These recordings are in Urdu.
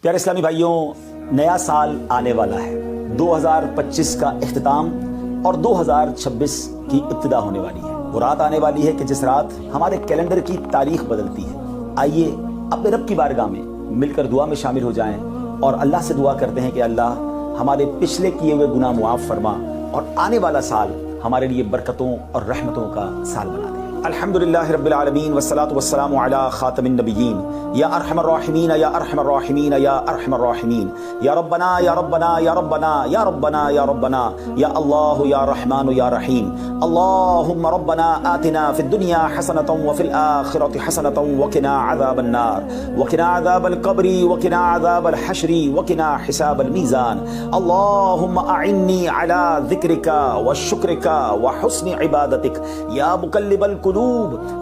پیارے اسلامی بھائیوں، نیا سال آنے والا ہے۔ 2025 کا اختتام اور 2026 کی ابتدا ہونے والی ہے۔ وہ رات آنے والی ہے کہ جس رات ہمارے کیلنڈر کی تاریخ بدلتی ہے۔ آئیے اپنے رب کی بارگاہ میں مل کر دعا میں شامل ہو جائیں اور اللہ سے دعا کرتے ہیں کہ اللہ ہمارے پچھلے کیے ہوئے گناہ معاف فرما اور آنے والا سال ہمارے لیے برکتوں اور رحمتوں کا سال بنا دے۔ الحمدللہ رب العالمین والصلاة والسلام علی خاتم النبیین یا ارحم الراحمین یا ارحم الراحمین یا ارحم الراحمین یا ربنا یا ربنا یا ربنا یا ربنا یا ربنا یا اللہ یا رحمان یا رحیم۔ اللہم ربنا آتنا فی الدنیا حسنۃ وفی الآخرۃ حسنۃ وقنا عذاب النار وقنا عذاب القبر وقنا عذاب الحشر وقنا حساب المیزان۔ اللہم اعنی علی ذکرک وشکرک وحسن عبادتک یا مقلب القلوب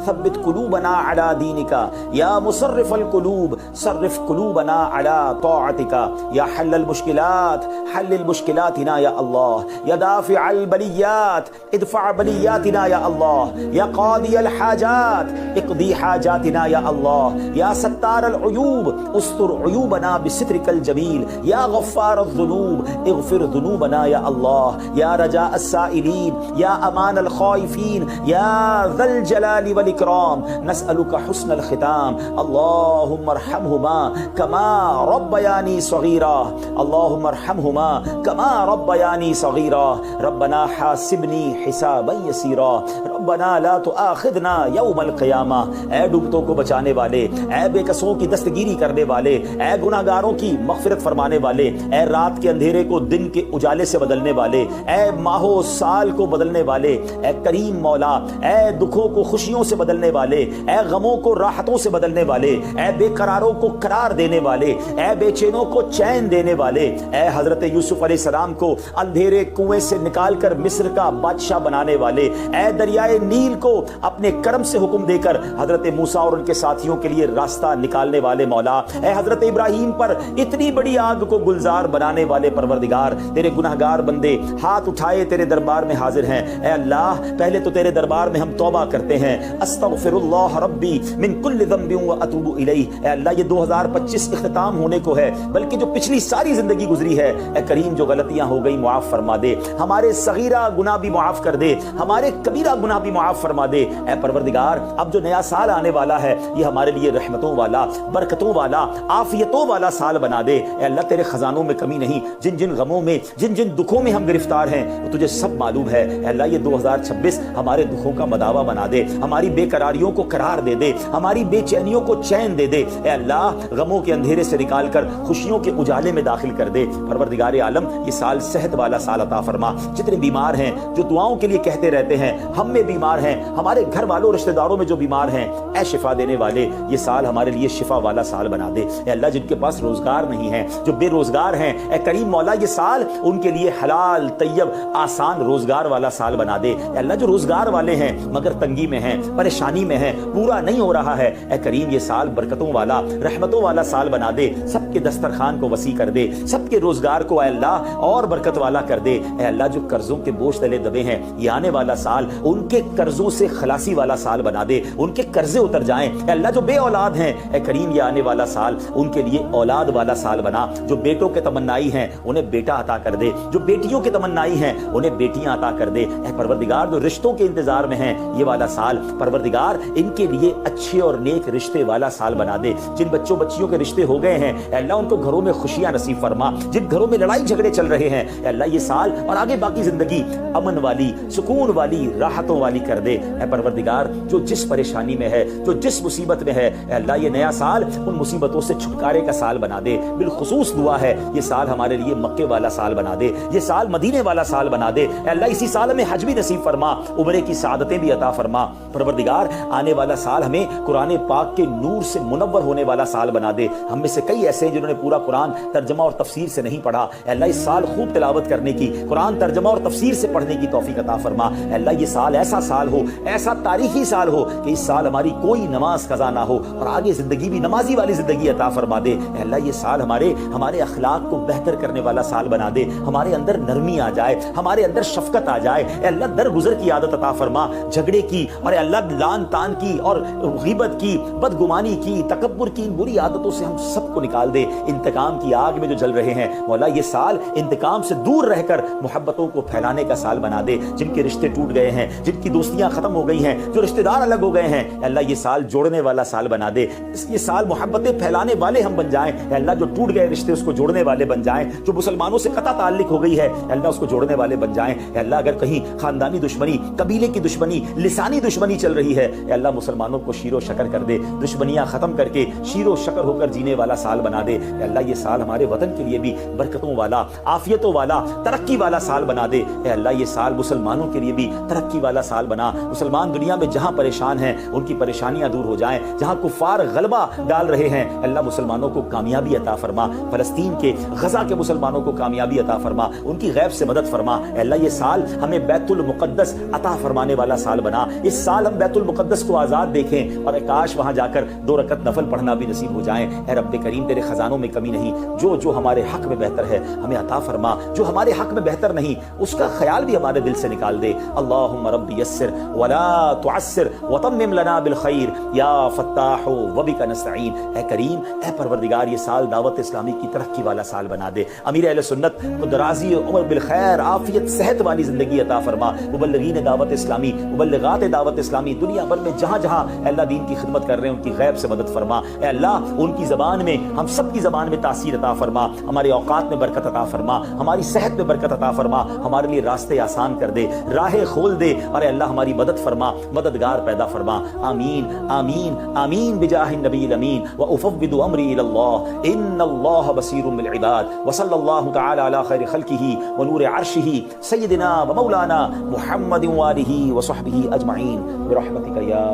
ثبت قلوبنا على دينك يا مصرف القلوب صرف قلوبنا على طاعتك يا حل المشكلات حل المشكلاتنا يا الله يا دافع البليات ادفع بلياتنا يا الله يا قاضي الحاجات اقضي حاجاتنا يا الله يا ستار العيوب استر عيوبنا بسترك الجميل يا غفار الذنوب اغفر ذنوبنا يا الله يا رجاء السائلين يا امان الخائفين يا ذا الجلال والاکرام نسألك حسن الختام۔ اللهم ارحمهما كما ربياني صغيرا اللهم ارحمهما كما ربياني صغيرا ربنا حاسبني حسابا يسيرا ربنا لا تؤاخذنا يوم القيامة۔ اے ڈوبتوں کو بچانے والے، اے بے کسوں کی دستگیری کرنے والے، اے گناہگاروں کی مغفرت فرمانے والے، اے رات کے اندھیرے کو دن کے اجالے سے بدلنے والے، اے ماہ و سال کو بدلنے والے، اے کریم مولا، اے دکھوں کو خوشیوں سے بدلنے والے، اے غموں کو راحتوں سے بدلنے والے، اے بے قراروں کو قرار دینے والے، اے بے چینوں کو چین دینے والے، اے حضرت یوسف علیہ السلام کو اندھیرے کنویں سے نکال کر مصر کا بادشاہ بنانے والے، اے دریائے نیل کو اپنے کرم سے حکم دے کر حضرت موسیٰ اور ان کے ساتھیوں کے لیے راستہ نکالنے والے مولا، اے حضرت ابراہیم پر اتنی بڑی آگ کو گلزار بنانے والے پروردگار، تیرے گناہگار بندے ہاتھ اٹھائے تیرے دربار میں حاضر ہیں۔ اے اللہ پہلے تو تیرے دربار میں ہم توبہ کرتے ہیں، استغفر اللہ ربی من کل ذنب واتوب الیہ۔ اے اللہ یہ 2025 اختتام ہونے کو ہے، بلکہ جو پچھلی ساری زندگی گزری ہے اے کریم جو غلطیاں ہو گئی معاف فرما دے، ہمارے صغیرہ گناہ بھی معاف کر دے، ہمارے کبیرہ گناہ بھی معاف فرما دے۔ اے پروردگار اب جو نیا سال آنے والا ہے یہ ہمارے لیے رحمتوں والا، برکتوں والا، عافیتوں والا سال بنا دے۔ اے اللہ تیرے خزانوں میں کمی نہیں، جن جن غموں میں جن جن دکھوں میں ہم گرفتار ہیں وہ تجھے سب معلوم ہے۔ اے اللہ یہ 2026 ہمارے دکھوں کا مداوا بنا دے، ہماری بے قراریوں کو قرار دے دے، ہماری بے چینیوں کو چین دے دے۔ اے اللہ غموں کے اندھیرے سے نکال کر خوشیوں کے اجالے میں داخل کر دے۔ پروردگار عالم یہ سال صحت والا سال عطا فرما۔ جتنے بیمار ہیں جو دعاؤں کے لیے کہتے رہتے ہیں ہم میں بیمار ہیں، ہمارے گھر والوں رشتہ داروں میں جو بیمار ہیں، اے شفا دینے والے یہ سال ہمارے لیے شفا والا سال بنا دے۔ اے اللہ جن کے پاس روزگار نہیں ہے، جو بے روزگار ہیں، اے کریم مولا یہ سال ان کے لیے حلال طیب آسان روزگار والا سال بنا دے۔ اے اللہ جو روزگار والے ہیں مگر تنگی میں ہیں، پریشانی میں ہیں، پورا نہیں ہو رہا ہے، اے کریم یہ سال برکتوں والا، رحمتوں والا سال بنا دے۔ سب کے دسترخوان کو وسیع کر دے، سب کے روزگار کو اے اللہ اور برکت والا کر دے۔ اے اللہ جو قرضوں کے بوجھ تلے دبے ہیں یہ آنے والا سال ان کے قرضوں سے خلاصی والا سال بنا دے، ان کے قرضے اتر جائیں۔ اے اللہ جو بے اولاد ہیں اے کریم یہ آنے والا سال ان کے لیے اولاد والا سال بنا۔ جو بیٹوں کے تمنائی ہیں انہیں بیٹا عطا کر دے، جو بیٹیوں کے تمنائی ہیں انہیں بیٹیاں عطا کر دے۔ اے پروردگار جو رشتوں کے انتظار میں ہیں یہ والا سال پروردگار ان کے لیے اچھے اور نیک رشتے والا سال بنا دے۔ جن بچوں بچیوں کے رشتے ہو گئے ہیں اے اللہ ان کو گھروں میں خوشیاں نصیب فرما، جن گھروں میں لڑائی جھگڑے چل رہے ہیں اے اللہ یہ سال اور آگے باقی زندگی امن والی، سکون والی، راحتوں والی کر دے۔ اے پروردگار جو جس پریشانی میں ہے، جو جس مصیبت میں ہے اے اللہ یہ نیا سال ان مصیبتوں سے چھٹکارے کا سال بنا دے۔ بالخصوص دعا ہے یہ سال ہمارے لیے مکے والا سال بنا دے، یہ سال مدینے والا سال بنا دے۔ اے اللہ اسی سال ہمیں حج بھی نصیب فرما، عمرے کی سعادتیں بھی عطا فرما۔ پروردگار آنے والا سال ہمیں قرآن پاک کے نور سے منور ہونے والا سال بنا دے۔ ہم میں سے کئی ایسے ہیں جنہوں نے پورا قرآن ترجمہ اور تفسیر سے نہیں پڑھا، اے اللہ اس سال خوب تلاوت کرنے کی، قرآن ترجمہ اور تفسیر سے پڑھنے کی توفیق عطا فرما۔ اے اللہ یہ سال ایسا سال ہو، ایسا تاریخی سال ہو کہ اس سال ہماری کوئی نماز قضا نہ ہو اور آگے زندگی بھی نمازی والی زندگی عطا فرما دے۔ اے اللہ یہ سال ہمارے اخلاق کو بہتر کرنے والا سال بنا دے، ہمارے اندر نرمی آ جائے، ہمارے اندر شفقت آ جائے۔ اے اللہ درگزر کی عادت عطا فرما، جھگڑے کی اور اے اللہ لان تان کی اور غیبت کی، بدگمانی کی، تکبر کی، ان بری عادتوں سے ہم سب کو نکال دے۔ انتقام کی آگ میں جو جل رہے ہیں مولا یہ سال انتقام سے دور رہ کر محبتوں کو پھیلانے کا سال بنا دے۔ جن کے رشتے ٹوٹ گئے ہیں، جن کی دوستیاں ختم ہو گئی ہیں، جو رشتہ دار الگ ہو گئے ہیں، اے اللہ یہ سال جوڑنے والا سال بنا دے۔ یہ سال محبتیں پھیلانے والے ہم بن جائیں۔ اے اللہ جو ٹوٹ گئے رشتے اس کو جوڑنے والے بن جائیں، جو مسلمانوں سے قطع تعلق ہو گئی ہے اے اللہ اس کو جوڑنے والے بن جائیں۔ اے اللہ اگر کہیں خاندانی دشمنی، قبیلے کی دشمنی، لسانی دشمنی چل رہی ہے اے اللہ مسلمانوں کو شیر و شکر کر دے، دشمنیاں ختم کر کے شیر و شکر ہو کر جینے والا سال بنا دے۔ اے اللہ یہ سال ہمارے وطن کے لیے بھی برکتوں والا، عافیتوں والا، ترقی والا سال بنا دے۔ اے اللہ یہ سال مسلمانوں کے لیے بھی ترقی والا سال بنا۔ مسلمان دنیا میں جہاں پریشان ہیں ان کی پریشانیاں دور ہو جائیں، جہاں کفار غلبہ ڈال رہے ہیں اللہ مسلمانوں کو کامیابی عطا فرما، فلسطین کے، غزہ کے مسلمانوں کو کامیابی عطا فرما، ان کی غیب سے مدد فرما۔ اے اللہ یہ سال ہمیں بیت المقدس عطا فرمانے والا سال بنا۔ اس سال ہم بیت المقدس کو آزاد دیکھیں اور کاش وہاں جا کر 2 رکعت نفل پڑھنا بھی نصیب ہو جائیں۔ اے رب کریم تیرے خزانوں میں کمی نہیں، جو ہمارے حق میں بہتر ہے ہمیں عطا فرما، جو ہمارے حق میں بہتر نہیں اس کا خیال بھی ہمارے دل سے نکال دے۔ اللہم رب یسر ولا تعسر وتمم لنا بالخیر یا فتاح وبک نستعین۔ اے کریم، اے پروردگار یہ سال دعوت اسلامی کی ترقی والا سال بنا دے۔ امیر اہل سنت کو دراز عمر بالخیر، عافیت، صحت والی زندگی عطا فرما۔ مبلغین دعوت اسلامی، مبلغات دعوت اسلامی دنیا بھر میں جہاں جہاں اللہ دین کی خدمت کر رہے ہیں ان کی غیب سے مدد فرما۔ اے اللہ ان کی زبان میں، ہم سب کی زبان میں تاثیر عطا فرما، ہمارے اوقات میں برکت عطا فرما، ہماری صحت میں برکت عطا فرما، ہمارے لیے راستے آسان کر دے، راہیں کھول دے، اور اے اللہ ہماری مدد فرما، مددگار پیدا فرما۔ آمین آمین آمین بجاہ النبی الامین وافوض امری الی اللہ ان اللہ بصیر بالعباد وصلی اللہ تعالی علی خیر خلقہ ونور عرشہ سیدنا و مولانا محمد وآلہ وصحبہ اجمعین برحمتک یا